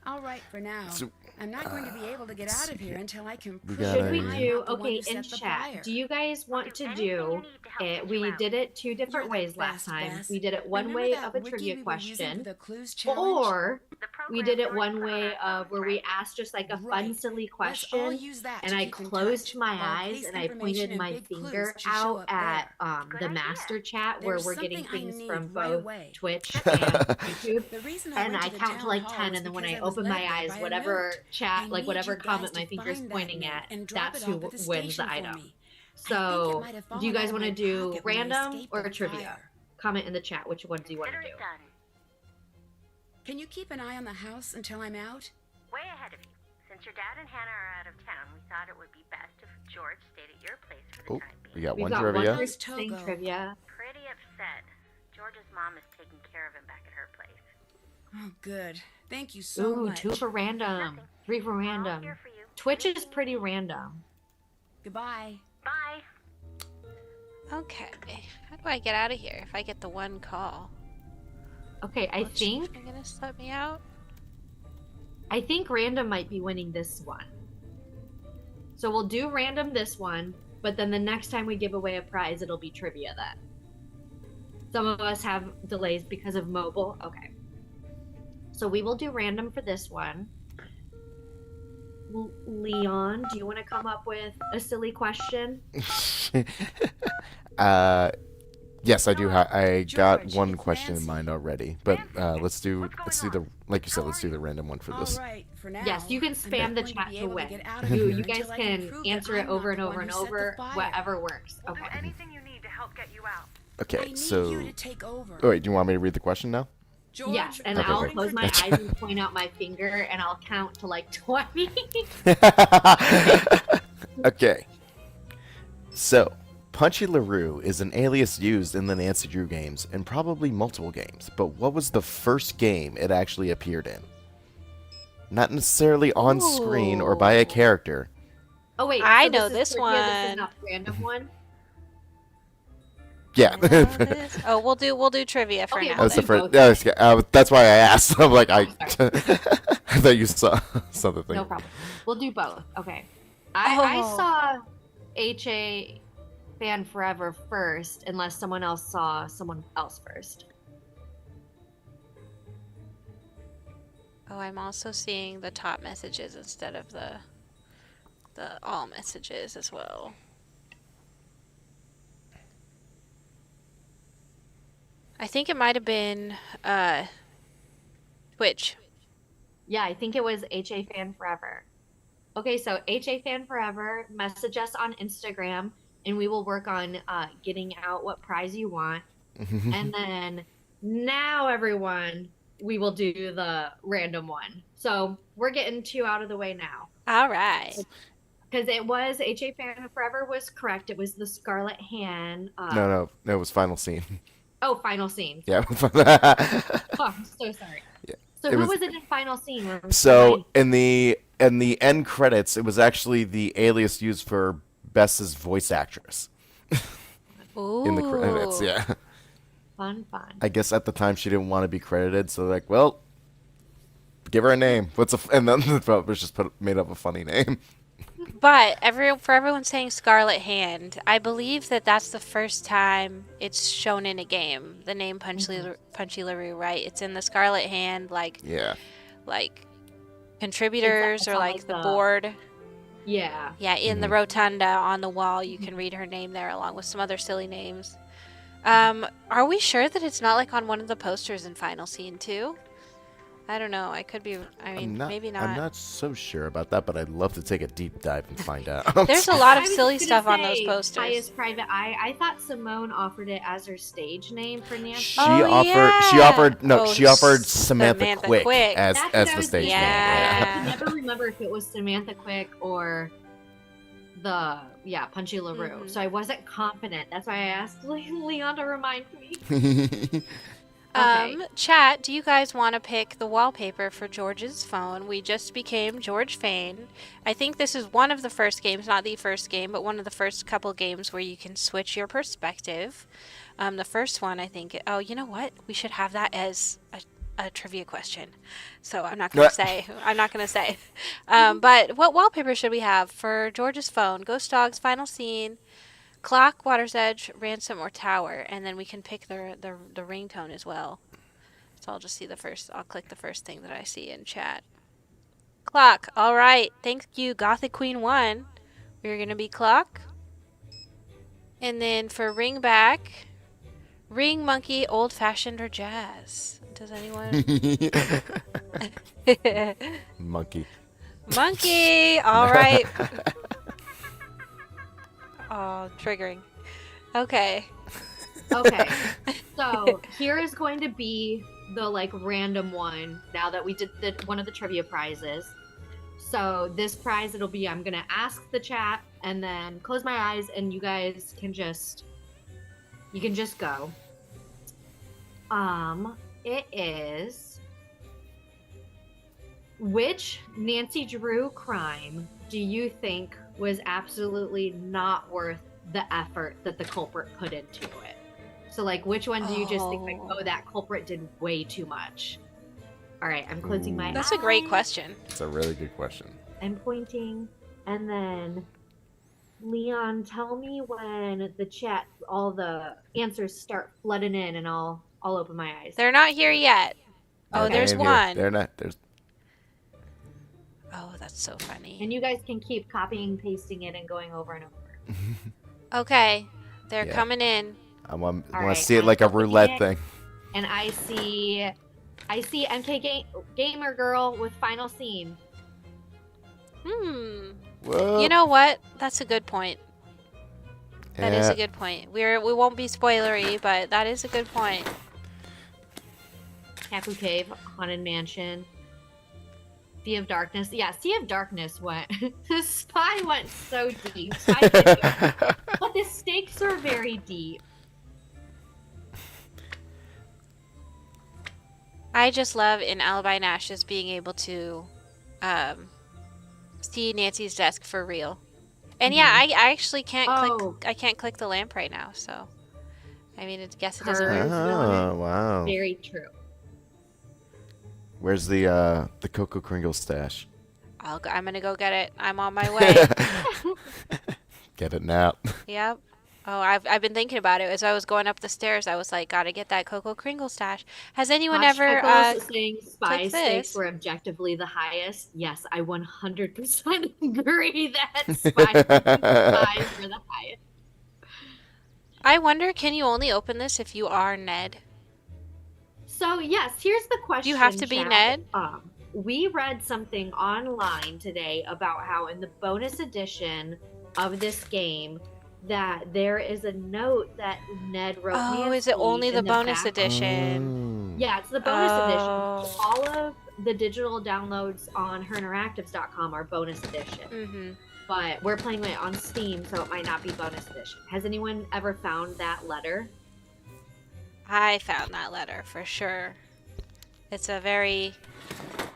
All right for now. So, I'm not going to be able to get out of here until I can prove gotta- Should we I'm I'm do, not the one okay, who set in the chat, fire. do you guys want to do it? We did it two different You're the ways last best, time. Bess. We did it one Remember way that of a wiki trivia we were using for question, the clues challenge? or we did it one way of where we asked just like a fun, Right. silly Let's all question, use that and to I keep in closed touch. my I'll eyes paste and I information pointed and my big clues finger to show out up at there. the master chat where There's we're getting something I things need from right both away. Twitch and YouTube. The reason I And went I to the count to town like hall 10, was and then when because I was open led my there eyes, by a whatever note. chat, I like need whatever you guys comment to my finger's find that pointing note at, and drop that's it who off at the wins station the for item. me. I think it So, might have do you fallen guys out of want to my do pocket when I random escaped or the trivia? fire. Comment in the chat which one do you want to do. Can you keep an eye on the house until I'm out? Way ahead of you. Since your dad and Hannah are out of town, we thought it would be best if George stayed at your place for the Oh, time we being. got We've one got trivia. one How's thing Togo? trivia. Pretty upset. George's mom is taking care of him back at her place. Oh, good. Thank you so Ooh, much. 2 for random, 3 for We're all random. here for you. Twitch is pretty random. Goodbye. Bye. Okay. How do I get out of here if I get the one call? Okay, I think Are you gonna let me out? random might be winning this one. So we'll do random this one, but then the next time we give away a prize, it'll be trivia then. Some of us have delays because of mobile. Okay. So we will do random for this one. Leon, do you want to come up with a silly question? Yes, I do. I got George, one it's question in Nancy. mind already, but let's do the like you said. Let's do the random one for All this. right, for now. Yes, you can I'm spam not the going chat be to able win. get out of You here you guys until I can prove that answer it I'm over not and the over one and who set the over, fire. whatever works. We'll do Okay. anything you need to help get you out. I Okay, need so you to take over. oh wait, do you want me to read the question now? George, Yes, and Okay, I'll great. close my eyes and point out my finger, and I'll count to like 20. Okay. So, Punchy LaRue is an alias used in the Nancy Drew games, and probably multiple games, but what was the first game it actually appeared in? Not necessarily on screen or by a Ooh. character. Oh wait, I so know is this trivia, This one. is not the random one. Yeah. I know this. Oh, we'll do trivia for Okay, now. That was the do first. both. That's why I asked. I'm like, I Sorry. thought you saw something. No problem. We'll do both. Okay. I Oh. saw HA Fan Forever first, unless someone else saw someone else first. Oh, I'm also seeing the top messages instead of the all messages as well. I think it might have been Twitch. Yeah, I think it was HA Fan Forever. Okay, so HA Fan Forever, message us on Instagram, and we will work on getting out what prize you want. And then now, everyone, we will do the random one. So we're getting 2 out of the way now. All right. Because it was HA Fan Forever was correct. It was the Scarlet Hand. No, it was final scene. Oh, Final Scene. Yeah. Oh, I'm so sorry. Yeah, So it who was- was it in Final Scene? So in the end credits, it was actually the alias used for Bess's voice actress Ooh. in the credits. Yeah. Fun. I guess at the time she didn't want to be credited, so like, well, give her a name. And then the developers just made up a funny name. But for everyone saying Scarlet Hand, I believe that that's the first time it's shown in a game. The name Punchy LaRue, right? It's in the Scarlet Hand, like Yeah. contributors It's or on, like like, the the- board. Yeah. Yeah, in the Mhm. rotunda on the wall, you can read her name there along with some other silly names. Are we sure that it's not like on one of the posters in Final Scene too? I don't know. I could be. I mean, maybe not. I'm not so sure about that, but I'd love to take a deep dive and find out. There's a lot of I was silly gonna stuff on those say posters. Highest Private Eye. I thought Simone offered it as her stage name for Nancy. She Oh, offered yeah. she offered Oh, Samantha, Samantha Quick, Quick. as That's as what I the was stage thinking. name. Yeah. I could never remember if it was Samantha Quick or Punchy LaRue. Mhm. So I wasn't confident. That's why I asked Leon to remind me. Okay. Chat, do you guys want to pick the wallpaper for George's phone? We just became George Fane. I think this is one of the first games, not the first game, but one of the first couple games where you can switch your perspective. The first one, I think. Oh, you know what? We should have that as a trivia question. So I'm not gonna say. I'm not gonna say. But what wallpaper should we have for George's phone? Ghost Dog's final scene. Clock, Water's Edge, Ransom, or Tower, and then we can pick the ringtone as well. So I'll just see the first. I'll click the first thing that I see in chat. Clock. All right. Thank you, Gothic Queen 1. We're gonna be Clock. And then for ring back, Ring, Monkey, Old Fashioned, or Jazz. Does anyone? Monkey. Monkey. All right. Oh, triggering. Okay. Okay. So here is going to be the random one now that we did one of the trivia prizes. So this prize, it'll be, I'm gonna ask the chat and then close my eyes and you guys can just go. It is, which Nancy Drew crime do you think was absolutely not worth the effort that the culprit put into it? So which one do you just think that culprit did way too much? All right, I'm closing my eyes. That's a great question. It's a really good question. I'm pointing, and then Leon, tell me when the chat, all the answers start flooding in, and I'll open my eyes. They're not here yet. Oh, Okay. there's I am here. one. They're not. There's. Oh, that's so funny. And you guys can keep copying and pasting it and going over and over. Okay, they're Yeah. coming in. I want to right, see it I'm like a opening roulette it. thing. And I see Gamer Girl with final scene. Whoa. You know what? That's a good point. That is Yeah. a good point. We won't be spoilery, but that is a good point. Tapu Cave, Haunted Mansion, Sea of Darkness. Yeah, Sea of Darkness went. The spy went so deep. Spy did good. But the stakes are very deep. I just love in Alibi Nash just being able to see Nancy's desk for real. And yeah, I actually can't click. I can't click the lamp right now. So, I mean, I guess it doesn't Hers. work. Oh wow. Very true. Where's the Cocoa Kringle stash? I'm gonna go get it. I'm on my way. Get it now. Yep. Oh, I've been thinking about it as I was going up the stairs. I was like, gotta get that Cocoa Kringle stash. Has anyone Hot ever Chuckles saying spy click stakes this? were objectively the highest? Yes, I 100% agree that spies were the highest. I wonder, can you only open this if you are Ned? So yes, here's the question. Do you have to be chat. Ned? We read something online today about how in the bonus edition of this game that there is a note that Ned wrote. Oh, Nancy is it only the in bonus back. edition? Yeah, it's the bonus edition. Oh. All of the digital downloads on herinteractives.com are bonus edition. Mm-hmm. But we're playing it on Steam, so it might not be bonus edition. Has anyone ever found that letter? I found that letter for sure. It's a very,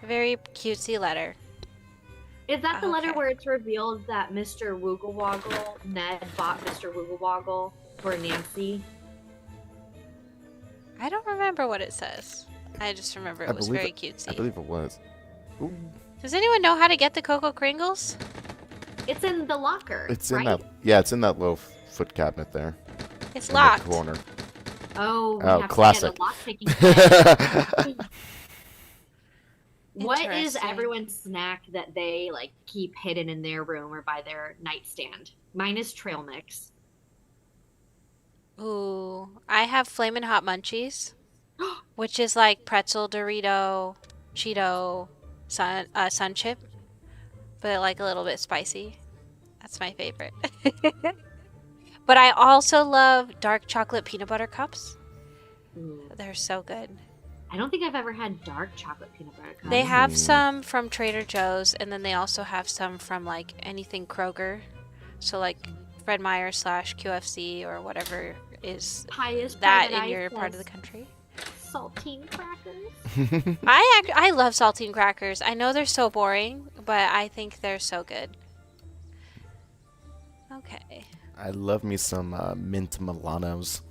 very cutesy letter. Is that the letter Okay. where it's revealed that Mr. Woogle Woggle, Ned bought Mr. Woogle Woggle for Nancy? I don't remember what it says. I just remember it was very cutesy. I believe it was. Ooh. Does anyone know how to get the Cocoa Kringles? It's in the locker. It's in right? that. Yeah, it's in that little foot cabinet there. It's in locked. the corner. Oh, we Oh, have classic. to get a lock-picking kit. What is Interesting. everyone's snack that they keep hidden in their room or by their nightstand? Mine is trail mix. Ooh, I have Flamin' Hot Munchies, which is like pretzel, Dorito, Cheeto, sun chip, but like a little bit spicy. That's my favorite. But I also love dark chocolate peanut butter cups. Ooh. They're so good. I don't think I've ever had dark chocolate peanut butter cups. They have some from Trader Joe's, and then they also have some from like anything Kroger. So like Fred Meyer slash QFC or whatever is Highest that private in eye your part of says the country. saltine crackers. I love saltine crackers. I know they're so boring, but I think they're so good. Okay. I love me some mint Milanos.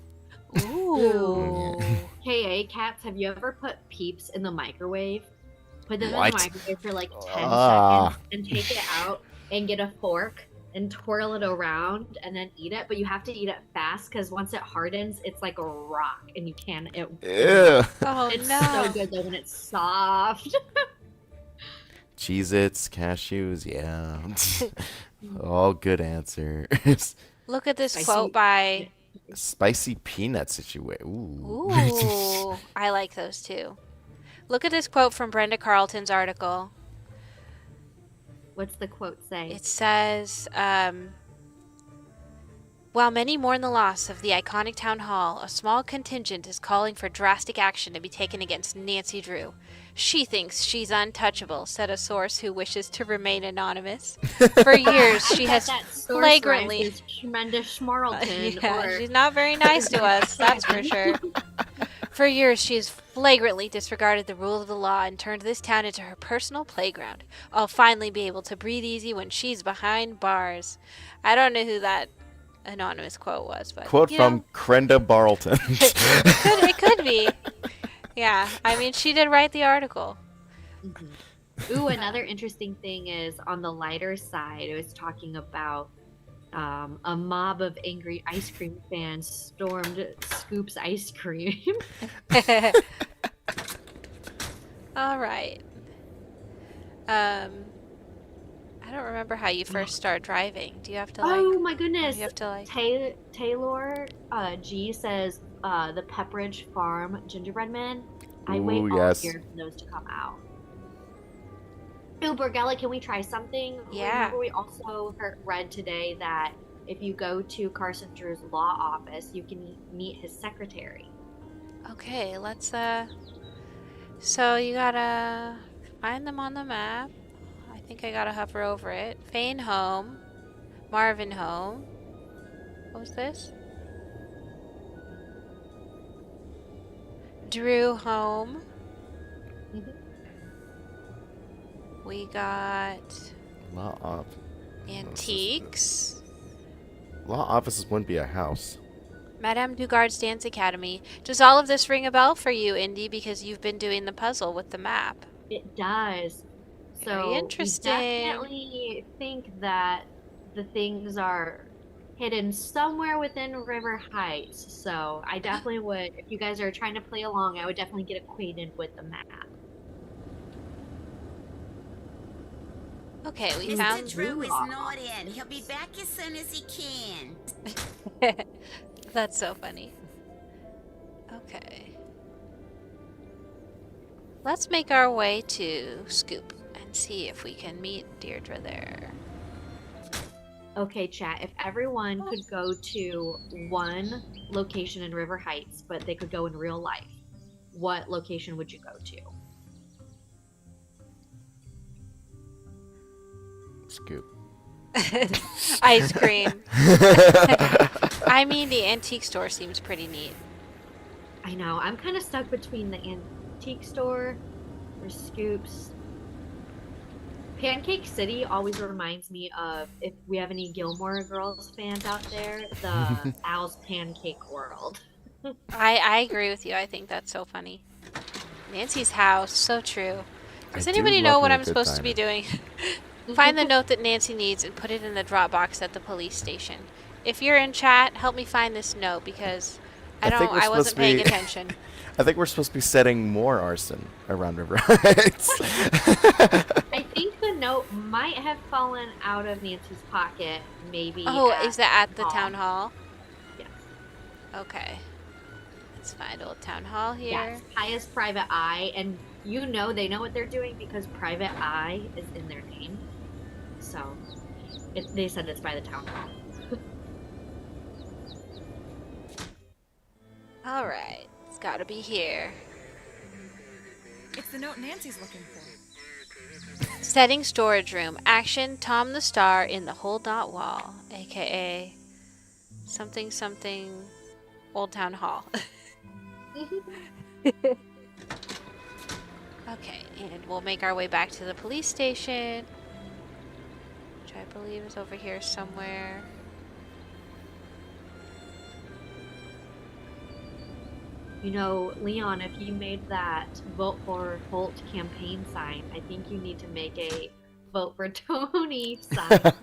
Ooh. Hey, cats, have you ever put Peeps in the microwave? Put them in What? the microwave for like 10 Ah. seconds and take it out and get a fork and twirl it around and then eat it. But you have to eat it fast because once it hardens, it's like a rock and you can't. Ew. Oh It's no. so good though when it's soft. Cheez-Its, cashews, yeah. All good answers. Look at this Spicy- quote by. Spicy peanut situation. Ooh. Ooh. I like those too. Look at this quote from Brenda Carlton's article. What's the quote say? It says, while many mourn the loss of the iconic town hall, a small contingent is calling for drastic action to be taken against Nancy Drew. She thinks she's untouchable, said a source who wishes to remain anonymous. For years, she I bet has that source flagrantly. rhymes with tremendous Schmarlton. Yeah, or... she's not very nice to us, that's for sure. For years, she has flagrantly disregarded the rule of the law and turned this town into her personal playground. I'll finally be able to breathe easy when she's behind bars. I don't know who that anonymous quote was, but Quote you from know, Crenda Barleton. it could be. Yeah, I mean, she did write the article. Ooh, another interesting thing is on the lighter side, it was talking about a mob of angry ice cream fans stormed Scoop's ice cream. All right. I don't remember how you first start driving. Do you have to like? Oh my goodness! You have to like. Taylor G says the Pepperidge Farm gingerbread man. I wait Ooh, all yes. year for those to come out. Ooh, Bergella, can we try something? Yeah. Remember we also read today that if you go to Carson Drew's law office, you can meet his secretary. Okay, let's so you gotta find them on the map. I think I gotta hover over it. Fane home. Marvin home. What was this? Drew home. Mhm. We got Law off. antiques. Law offices wouldn't be a house. Madame Dugard's Dance Academy. Does all of this ring a bell for you, Indy, because you've been doing the puzzle with the map? It does. Very So interesting. we definitely think that the things are hidden somewhere within River Heights. So I definitely would, if you guys are trying to play along, I would definitely get acquainted with the map. Okay, we Mr. found. Drew is not in. He'll be back as soon as he can. That's so funny. Okay. Let's make our way to Scoop and see if we can meet Deirdre there. Okay, chat. If everyone could go to one location in River Heights, but they could go in real life, what location would you go to? Scoop. Ice cream. I mean, the antique store seems pretty neat. I know. I'm kind of stuck between the antique store or Scoops. Pancake City always reminds me of, if we have any Gilmore Girls fans out there, the Al's Pancake World. I agree with you. I think that's so funny. Nancy's house, so true. Does I do anybody love know me what a I'm good supposed to be doing? Find the note that Nancy needs and put it in the Dropbox at the police station. If you're in chat, help me find this note because I think we're I supposed wasn't to paying be- attention. I think we're supposed to be setting more arson around River Heights. I think the note might have fallen out of Nancy's pocket, maybe. Oh, at is that at the hall. town hall? Yes. Okay. Let's find Old Town Hall here. Yes, highest private eye, and you know they know what they're doing because private eye is in their name. So, they said it's by the town hall. All right. It's got to be here. It's the note Nancy's looking for. Setting storage room. Action. Tom the Star in the hold not wall. aka something something Old Town Hall. Okay, and we'll make our way back to the police station, which I believe is over here somewhere. You know, Leon, if you made that Vote for Holt campaign sign, I think you need to make a Vote for Tony sign.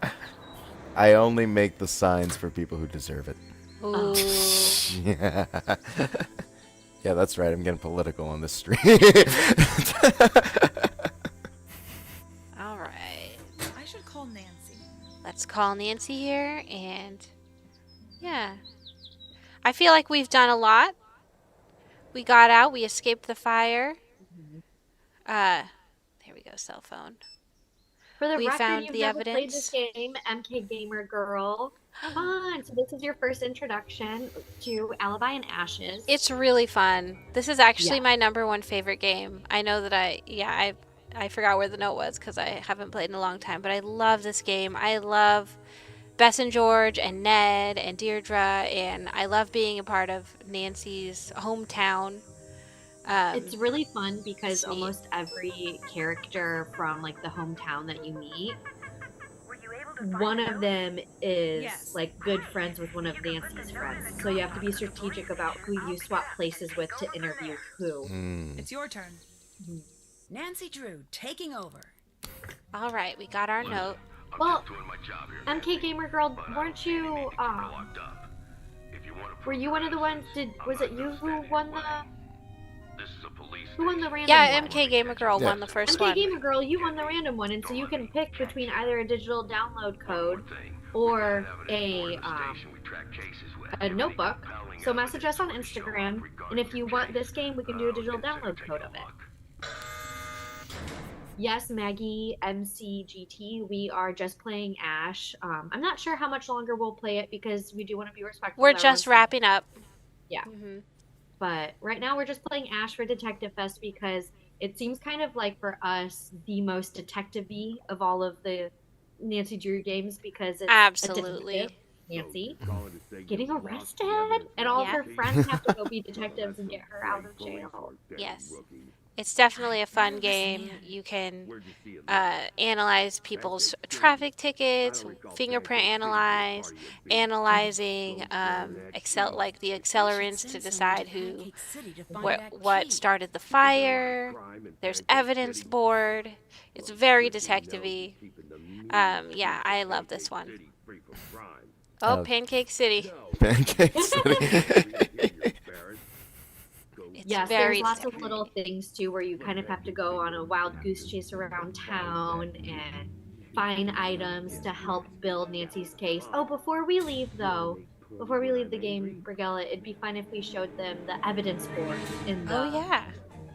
I only make the signs for people who deserve it. Ooh. Yeah. Yeah, that's right. I'm getting political on this stream. All right. I should call Nancy. Let's call Nancy here, and yeah. I feel like we've done a lot. We got out, we escaped the fire. There we go, cell phone. For the We record, found you've the never played evidence. this game, MK Gamer Girl. Fun. So this is your first introduction to Alibi and Ashes. It's really fun. This is actually Yeah. my #1 favorite game. I know that I forgot where the note was because I haven't played in a long time, but I love this game. I love Bess and George and Ned and Deirdre, and I love being a part of Nancy's hometown. It's really fun because it's neat. almost every character from like the hometown that you meet, Were you able to find one the of note? them is Yes. like good friends with one of Nancy's friends. So you have to be strategic about who you swap places with to interview who. It's your turn. Nancy Drew taking over. All right, we got our note. Well, MK Gamer Girl, weren't you were you one of the ones? Was it you who won the random Yeah, one? MK Gamer Girl Yeah. won the first MK one. Gamer Girl, you won the random one, and so you can pick between either a digital download code or a notebook. So message us on Instagram, and if you want this game, we can do a digital download code of it. Yes, Maggie, MCGT, we are just playing Ash. I'm not sure how much longer we'll play it because we do want to be respectful. We're of just everyone's- wrapping up. Yeah. Mhm. But right now we're just playing Ash for Detective Fest because it seems kind of like for us the most detective-y of all of the Nancy Drew games because it's Absolutely. a detective, Nancy getting arrested, and all of her friends have to go be detectives and get her out of jail. Yes. It's definitely a fun game. You can analyze people's traffic tickets, fingerprint analyze, analyzing like the accelerants to decide who what started the fire. There's evidence board. It's very detective-y. Yeah, I love this one. Oh, Pancake City. Pancake City. It's Yes, very there's lots of detective-y. little things too where you kind of have to go on a wild goose chase around town and find items to help build Nancy's case. Oh, before we leave the game, Brigella, it'd be fun if we showed them the evidence board in the Oh yeah.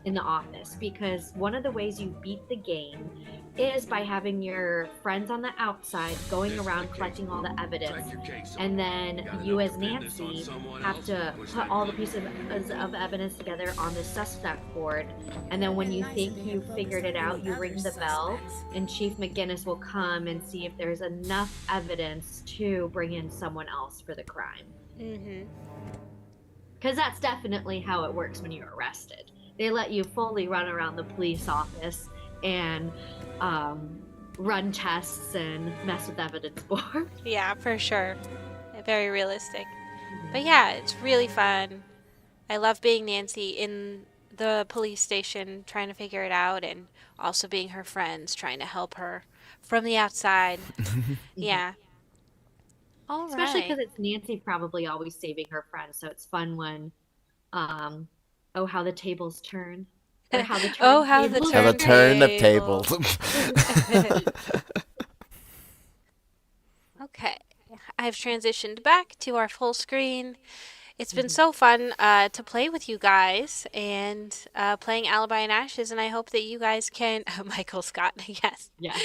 in the office, because one of the ways you beat the game is by having your friends on the outside going around collecting all the evidence, and then you as Nancy have to put all the pieces of evidence together on the suspect board, and then when you think you've figured it out, you ring the bell and Chief McGinnis will come and see if there's enough evidence to bring in someone else for the crime, Mhm. because that's definitely how it works when you're arrested. They let you fully run around the police office and run tests and mess with evidence board. Yeah, for sure. Very realistic. But yeah, it's really fun. I love being Nancy in the police station trying to figure it out, and also being her friends trying to help her from the outside. Yeah. All Especially right. because it's Nancy probably always saving her friends, so it's fun when, oh, how the tables turn. Or how the Oh, how the turntables How the turn of Turntable. tables. Okay. I've transitioned back to our full screen. It's been so fun to play with you guys and playing Alibi and Ashes, and I hope that you guys can. Michael Scott, yes. Yes.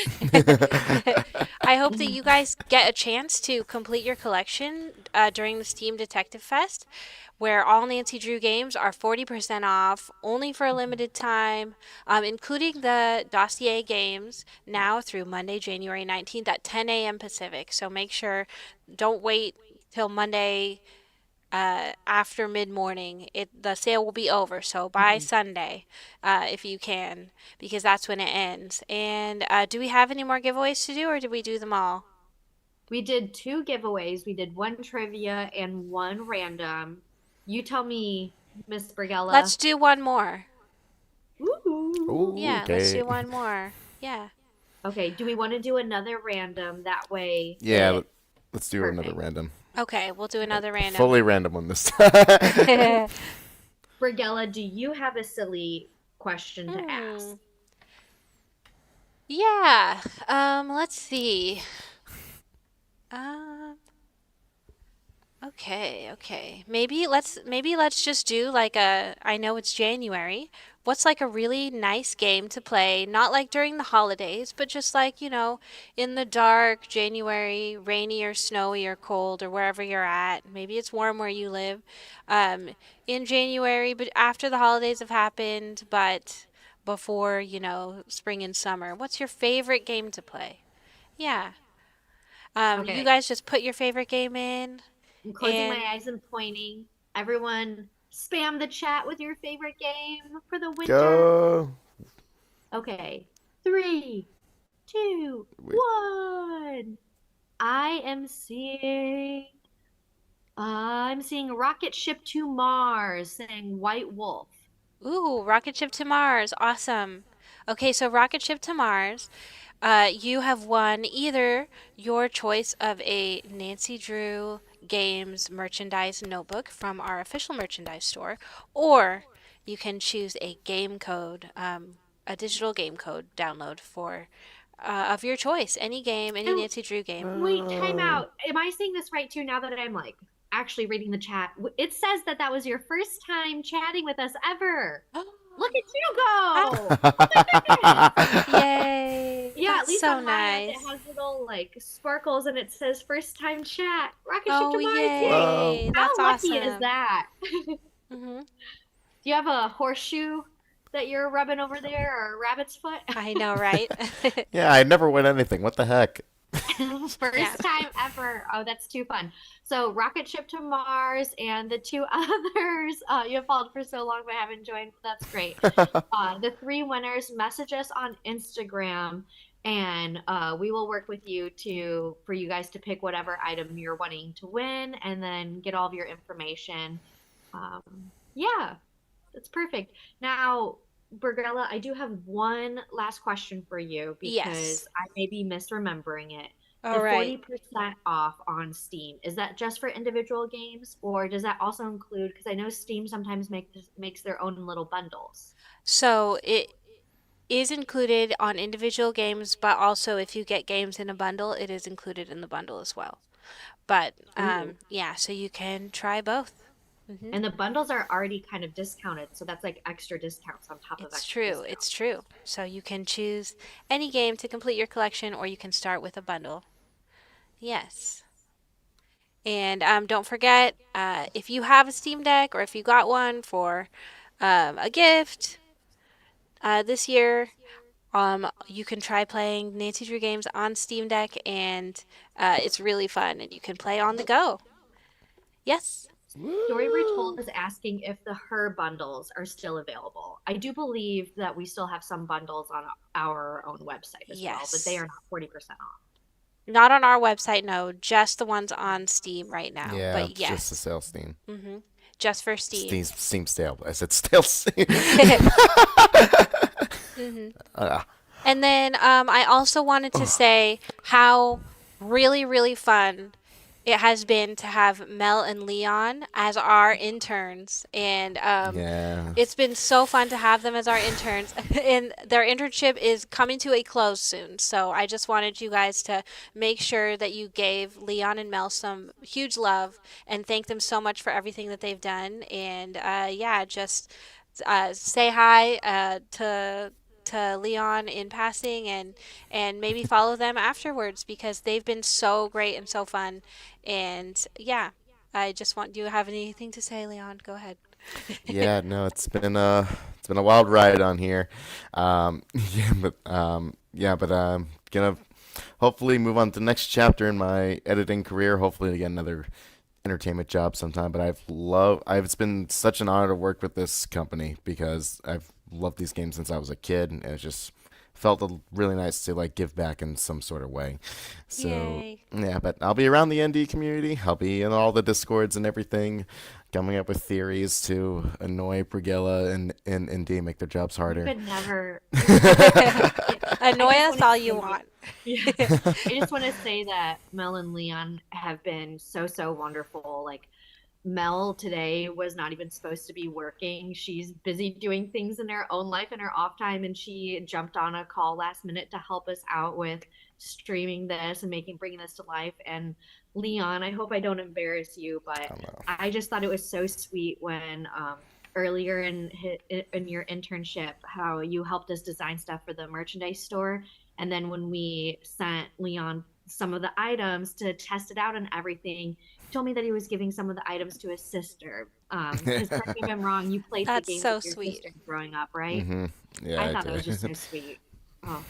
I hope that you guys get a chance to complete your collection during the Steam Detective Fest, where all Nancy Drew games are 40% off, only for a limited time, including the Dossier games now through Monday, January 19th at 10 a.m. Pacific. So make sure, don't wait till Monday after mid morning. The sale will be over, so by Mhm. Sunday, if you can, because that's when it ends. And do we have any more giveaways to do, or did we do them all? We did two giveaways. We did one trivia and one random. You tell me, Miss Let's Brigella. do one more. Ooh. Ooh, Yeah, let's okay. do one more. Yeah. Okay, do we want to do another random? That way Yeah, it let's do another perfect. random. Okay, we'll do another random. Fully random one this time. Brigella, do you have a silly question to Hmm. ask? Yeah. Let's see. Um, okay. Maybe let's just do like I know it's January. What's like a really nice game to play, not like during the holidays, but just like, in the dark, January, rainy or snowy or cold or wherever you're at. Maybe it's warm where you live. Um, in January, but after the holidays have happened, but before, spring and summer. What's your favorite game to play? Yeah. You Okay, guys just put your favorite game in I'm closing my and eyes and pointing. Everyone, spam the chat with your favorite game for the winter. Go. Okay, three, two, Wait. one. I am seeing. I'm seeing a rocket ship to Mars, saying White Wolf. ooh, rocket ship to Mars. Awesome. Okay, so rocket ship to Mars. You have won either your choice of a Nancy Drew Games merchandise notebook from our official merchandise store, or you can choose a game code, a digital game code download for of your choice. Any game, any And Nancy Drew game. wait, time No. out. Am I saying this right too now that I'm like actually reading the chat? It says that that was your first time chatting with us ever. Look at you go. Oh my goodness. Yay! Yeah, at That's least so on my end, it nice. has little like sparkles and it says first time chat. Rocket ship Oh, to Mars. Yay. Whoa. yay! That's How lucky is awesome. that? Hmm. Do you have a horseshoe that you're rubbing over there or a rabbit's foot? I know, right? Yeah, I never win anything. What the heck? Yeah. First time ever. Oh, that's too fun. So, Rocket Ship to Mars and the two others you have followed for so long but haven't joined. That's great. The three winners, message us on Instagram and we will work with you to for you guys to pick whatever item you're wanting to win and then get all of your information. Um, yeah, that's perfect. Now, Bergella, I do have one last question for you Yes. because I may be misremembering it. The All right. 40% off on Steam, is that just for individual games or does that also include, because I know Steam sometimes makes their own little bundles. So it is included on individual games, but also if you get games in a bundle, it is included in the bundle as well. But Ooh. yeah, so you can try both. Hmm. And the bundles are already kind of discounted, so that's like extra discounts on top of It's extra true. It's discounts. true. So you can choose any game to complete your collection, or you can start with a bundle. Yes. And don't forget, if you have a Steam Deck or if you got one for a gift this year, you can try playing Nancy Drew games on Steam Deck, and it's really fun, and you can play on the go. Yes. Story Retold Woo. is asking if the HeR bundles are still available. I do believe that we still have some bundles on our own website as well, but they Yes. are not 40% off. Not on our website, no, just the ones on Steam right now. Yeah, But it's just the yes. sales Steam. Hmm. Just for Steam. Steam stale. I said stale Steam. Hmm. uh, And then I also wanted to say how really, really fun it has been to have Mel and Leon as our interns. And Yeah. it's been so fun to have them as our interns. And their internship is coming to a close soon. So I just wanted you guys to make sure that you gave Leon and Mel some huge love and thank them so much for everything that they've done. And yeah, just say hi to Leon in passing and maybe follow them afterwards because they've been so great and so fun. And yeah, I just want do you have anything to say, Leon? Go ahead. Yeah, no, it's been a wild ride on here. Yeah, but gonna hopefully move on to the next chapter in my editing career. Hopefully to get another entertainment job sometime. But it's been such an honor to work with this company because I've loved these games since I was a kid, and it's just felt really nice to like give back in some sort of way. So Yay. yeah, but I'll be around the ND community. I'll be in all the discords and everything, coming up with theories to annoy Brigilla and ND, make their jobs You harder. could never. You could I Annoy just us want to all you say, want. yeah, I just want to say that Mel and Leon have been so wonderful. Like Mel today was not even supposed to be working. She's busy doing things in her own life in her off time, and she jumped on a call last minute to help us out with streaming this and bringing this to life. And Leon, I hope I don't embarrass you, but I don't know. I just thought it was so sweet when earlier in your internship how you helped us design stuff for the merchandise store, and then when we sent Leon some of the items to test it out and everything, he told me that he was giving some of the items to his sister. Because correct me if I'm wrong, you played the That's games with so your sweet. sister growing up, right? Hmm. Yeah, I I thought that was just did. so sweet. Oh,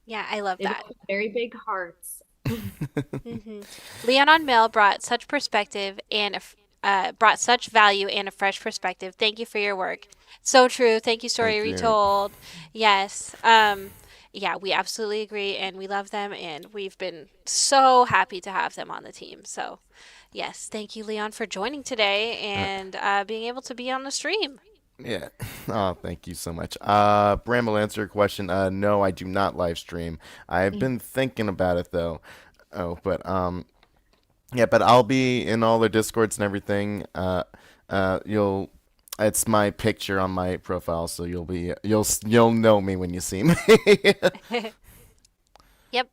Yeah, I love they both that. have very big hearts. hmm Leon on Mail brought such perspective and brought such value and a fresh perspective. Thank you for your work. So true. Thank you, Story Thank you. Retold. Yes. Yeah, we absolutely agree, and we love them, and we've been so happy to have them on the team. So, yes, thank you, Leon, for joining today Uh, and being able to be on the stream. yeah. Oh, thank you so much. Bram will answer your question. No, I do not live stream. I've been thinking about it though. Oh, but yeah, but I'll be in all the discords and everything. You'll. It's my picture on my profile, so you'll know me when you see me. Yep.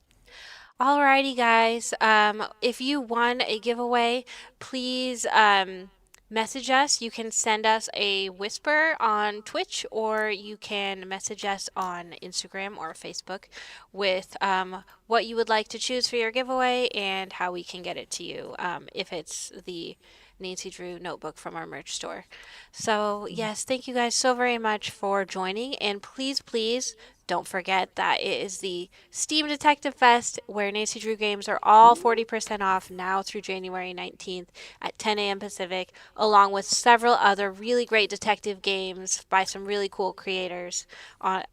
Alrighty, guys. If you won a giveaway, please message us. You can send us a whisper on Twitch, or you can message us on Instagram or Facebook with what you would like to choose for your giveaway and how we can get it to you if it's the Nancy Drew notebook from our merch store. So, yes, thank you guys so very much for joining. And please don't forget that it is the Steam Detective Fest where Nancy Drew games are all 40% off now through January 19th at 10 a.m. Pacific, along with several other really great detective games by some really cool creators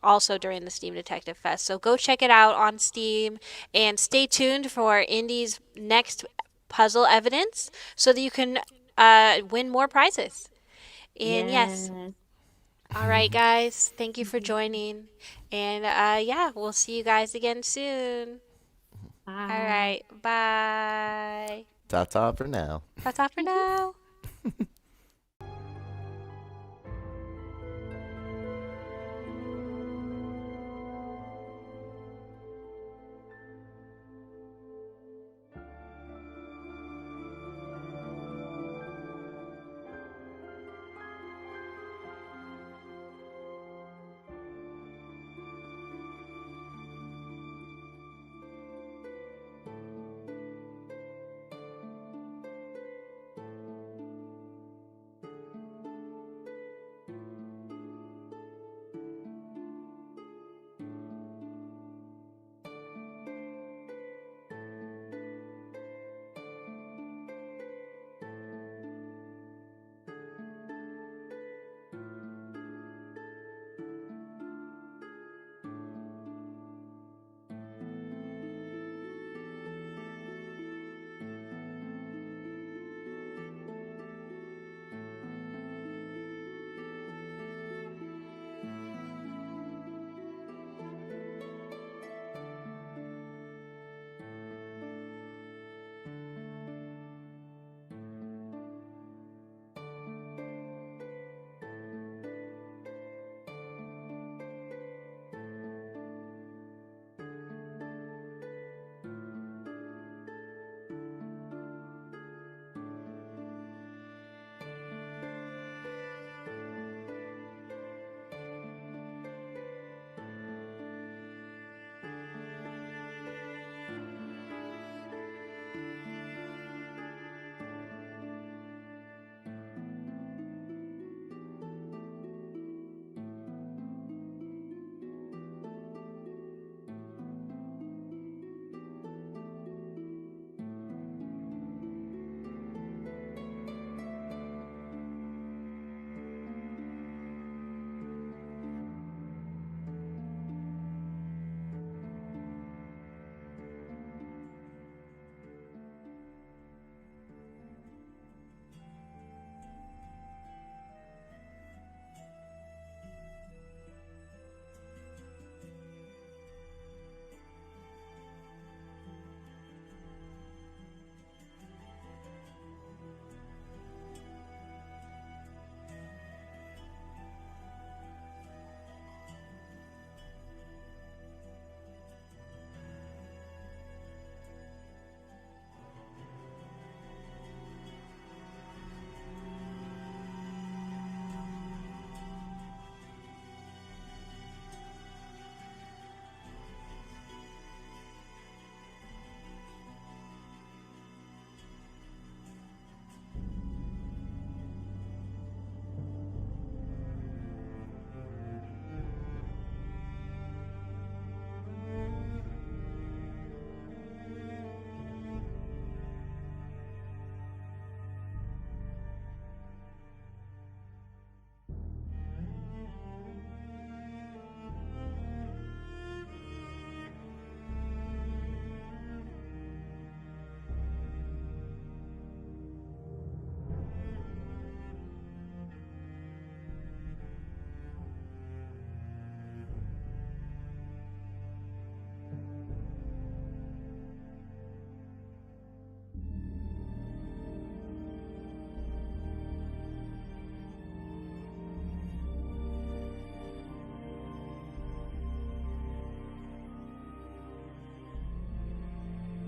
also during the Steam Detective Fest. So go check it out on Steam and stay tuned for Indy's next puzzle evidence so that you can win more prizes. And yes, Yes. all right, guys, thank you for joining. And yeah, we'll see you guys again soon. All Bye. right, bye. Ta ta for now. That's all for now.